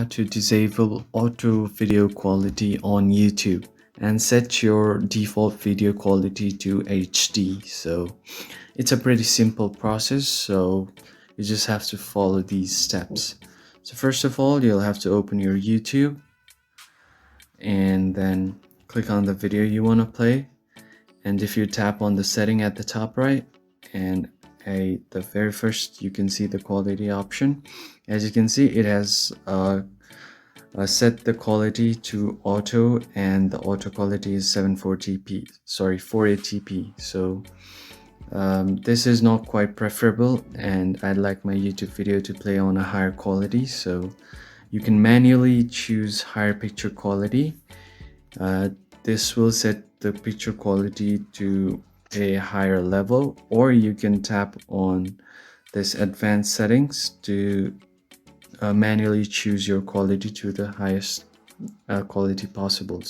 how to disable auto video quality on YouTube and set your default video quality to HD. So it's a pretty simple process, so you just have to follow these steps. So first of all, you'll have to open your YouTube and then click on the video you want to play. And if you tap on the setting at the top right, and the very first, you can see the quality option. As you can see, it has set the quality to auto, and the auto quality is 480p. So this is not quite preferable, and I'd like my YouTube video to play on a higher quality. So you can manually choose higher picture quality. This will set the picture quality to a higher level, or you can tap on this advanced settings to manually choose your quality to the highest quality possible.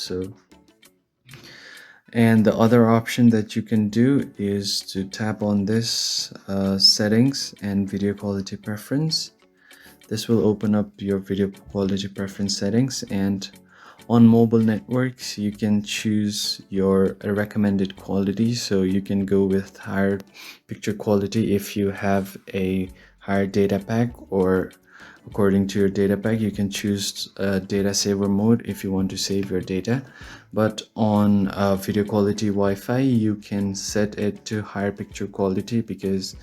And the other option that you can do is to tap on this settings and video quality preference. This will open up your video quality preference settings, and on mobile networks you can choose your recommended quality. So you can go with higher picture quality if you have a higher data pack, or according to your data pack you can choose data saver mode if you want to save your data. But on video quality Wi-Fi, you can set it to higher picture quality, because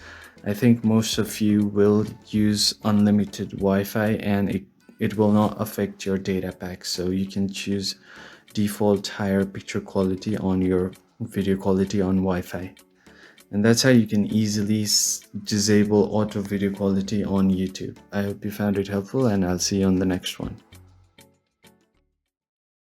I think most of you will use unlimited Wi-Fi and it will not affect your data pack. So you can choose default higher picture quality on your video quality on Wi-Fi. And that's how you can easily disable auto video quality on YouTube. I hope you found it helpful, and I'll see you on the next one.